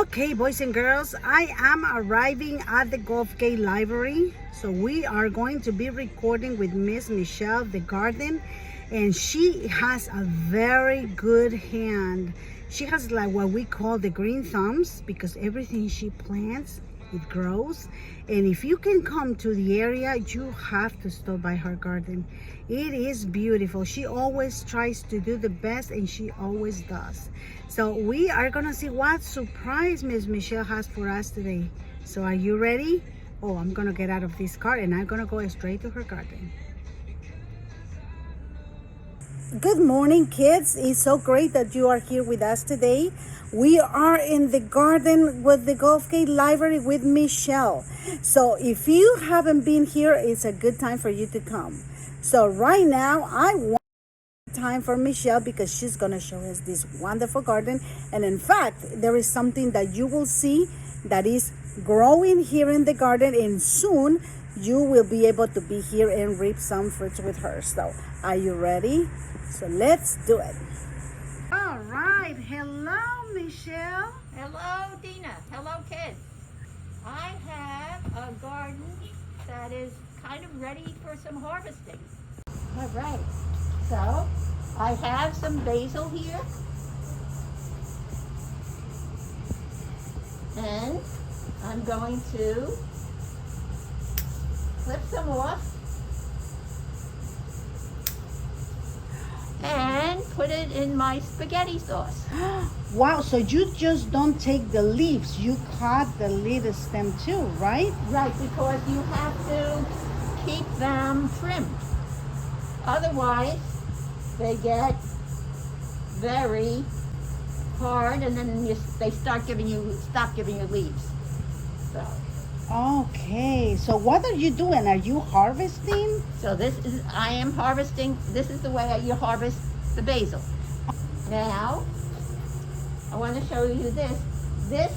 Okay, boys and girls, I am arriving at the Golf Gate Library. So we are going to be recording with Miss Michele, the garden, and she has a very good hand. She has like what we call the green thumbs because everything she plants, it grows. And if you can come to the area, you have to stop by her garden. It is beautiful. She always tries to do the best, and she always does. So we are gonna see what surprise Miss Michele has for us today. So are you ready? Oh, I'm gonna get out of this car and I'm gonna go straight to her garden. Good morning, kids. It's so great that you are here with us today. We are in the garden with the Golf Gate Library with Michele. So if you haven't been here, it's a good time for you to come. So right now, I want time for Michele because she's gonna show us this wonderful garden. And in fact, there is something that you will see that is growing here in the garden, and soon you will be able to be here and reap some fruits with her. So are you ready? So let's do it. All right. Hello, Michele. Hello, Dina. Hello, kids. I have a garden that is kind of ready for some harvesting. All right. So I have some basil here. And I'm going to clip some off and put it in my spaghetti sauce. Wow, so you just don't take the leaves, you cut the little stem too, right? Right, because you have to keep them trimmed. Otherwise, they get very hard, and then they stop giving you leaves. So. Okay, so what are you doing? Are you harvesting? So I am harvesting. This is the way you harvest the basil. Now, I want to show you this. This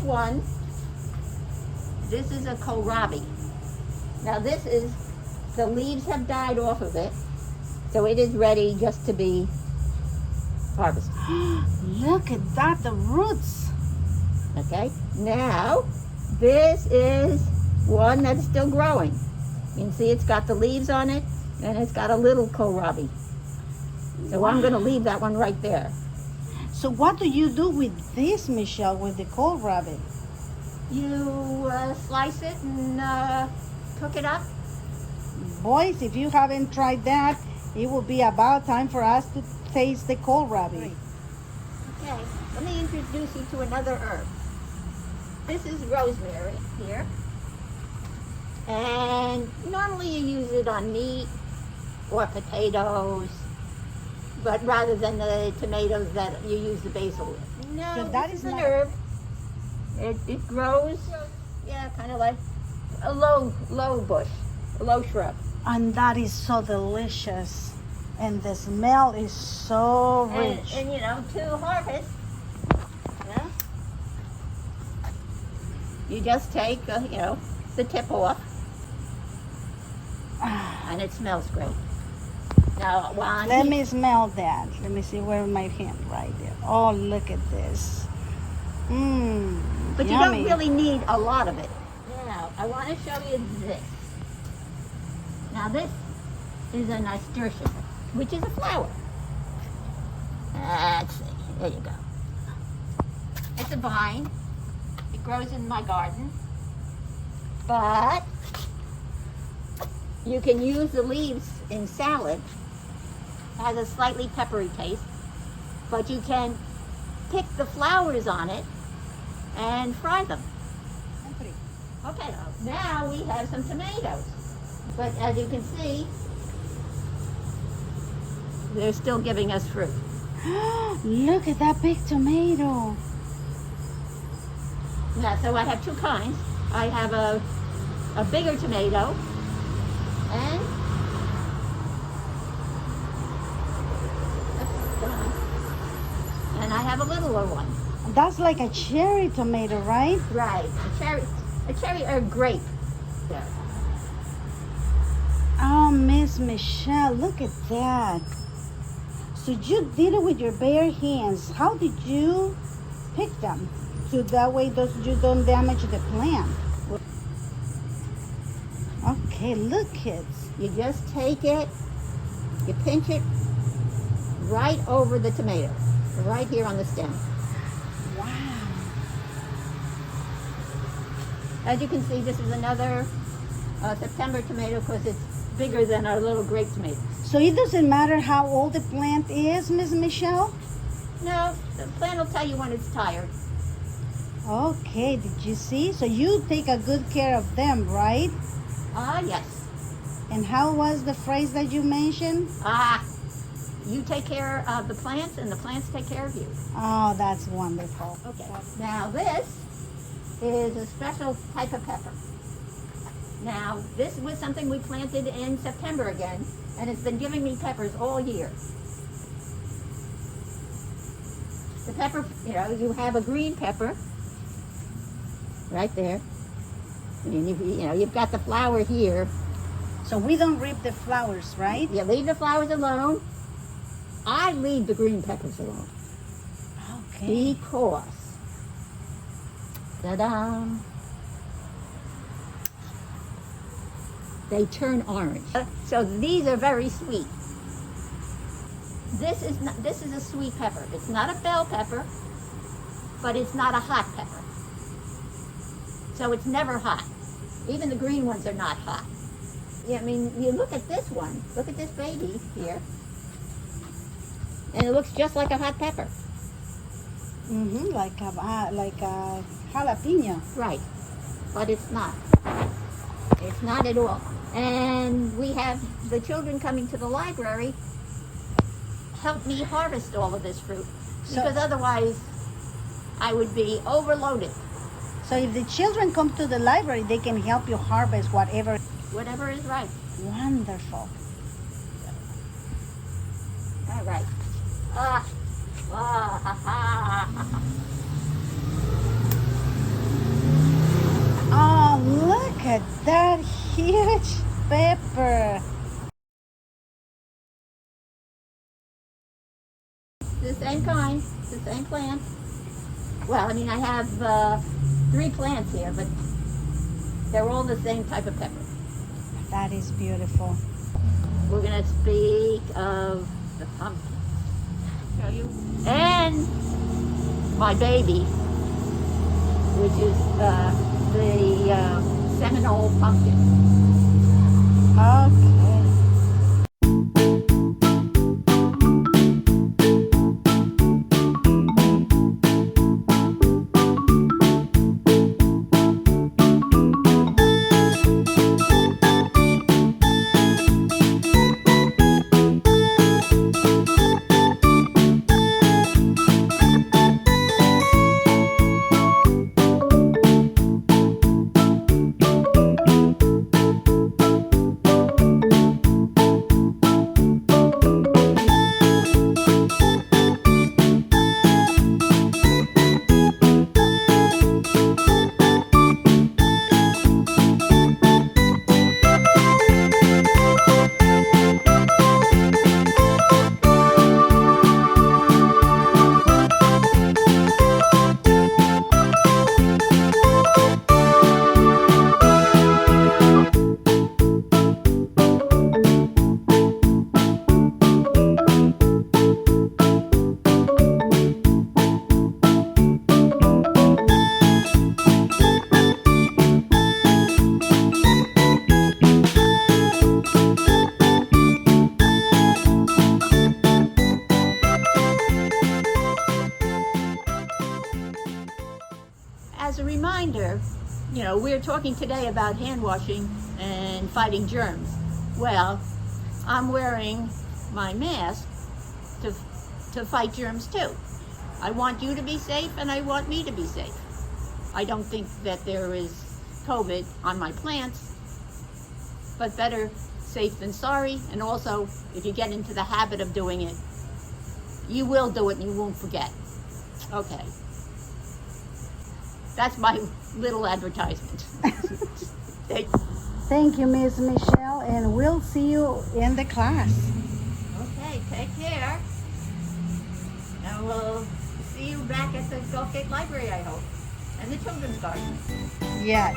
is a kohlrabi. Now the leaves have died off of it, so it is ready just to be harvested. Look at that, the roots. Okay, now this is one that's still growing. You can see it's got the leaves on it, and it's got a little kohlrabi. So wow. I'm going to leave that one right there. So what do you do with this, Michele, with the kohlrabi? You slice it and cook it up. Boys, if you haven't tried that, it will be about time for us to taste the kohlrabi. Right. Okay, let me introduce you to another herb. This is rosemary here. And normally you use it on meat or potatoes, but rather than the tomatoes that you use the basil with. No, so that is an herb. It grows, yeah, kind of like a low bush, a low shrub. And that is so delicious. And the smell is so rich. And you know, to harvest, yeah, you just take, the tip off. And it smells great. Now, let me smell that. Let me see where my hand right there. Oh, look at this. But yummy. You don't really need a lot of it. Now, I want to show you this. Now, this is a nasturtium, which is a flower. Let's see. There you go. It's a vine. It grows in my garden. But you can use the leaves in salad. It has a slightly peppery taste. But you can pick the flowers on it and fry them. Okay, now we have some tomatoes. But as you can see, they're still giving us fruit. Look at that big tomato. Yeah, so I have two kinds. I have a bigger tomato and I have a littler one. That's like a cherry tomato, right? Right, a cherry or a grape. There. Oh, Miss Michele, look at that. So you did it with your bare hands. How did you pick them. So that way you don't damage the plant. Okay, look kids. You just take it, you pinch it right over the tomato, right here on the stem. Wow. As you can see, this is another September tomato because it's bigger than our little grape tomato. So it doesn't matter how old the plant is, Miss Michele? No, the plant will tell you when it's tired. Okay, did you see? So you take a good care of them, right? Yes. And how was the phrase that you mentioned? You take care of the plants and the plants take care of you. Oh, that's wonderful. Okay, now this is a special type of pepper. Now, this was something we planted in September again, and it's been giving me peppers all year. The pepper, you have a green pepper right there. And you've got the flower here. So we don't rip the flowers, right? You leave the flowers alone. I leave the green peppers alone. Okay. Because, ta-da, they turn orange. So these are very sweet. This is a sweet pepper. It's not a bell pepper, but it's not a hot pepper. So it's never hot. Even the green ones are not hot. Yeah, I mean, you look at this one. Look at this baby here. And it looks just like a hot pepper. Mm-hmm, like a jalapeno. Right. But it's not. It's not at all. And we have the children coming to the library help me harvest all of this fruit. Because otherwise I would be overloaded. So if the children come to the library, they can help you harvest whatever. Whatever is right. Wonderful. All right. Oh, look at that huge pepper. The same kind, the same plant. Well, I mean, I have 3 plants here, but they're all the same type of pepper. That is beautiful. We're going to speak of the pumpkin. Show you. And my baby, which is the Seminal Pumpkin. Okay. As a reminder, we're talking today about hand washing and fighting germs. Well, I'm wearing my mask to fight germs too. I want you to be safe and I want me to be safe. I don't think that there is COVID on my plants, but better safe than sorry. And also, if you get into the habit of doing it, you will do it and you won't forget. Okay. That's my little advertisement. Thank you, Miss Michele, and we'll see you in the class. Okay, take care. And we'll see you back at the Gulfgate Library, I hope, and the Children's Garden. Yes.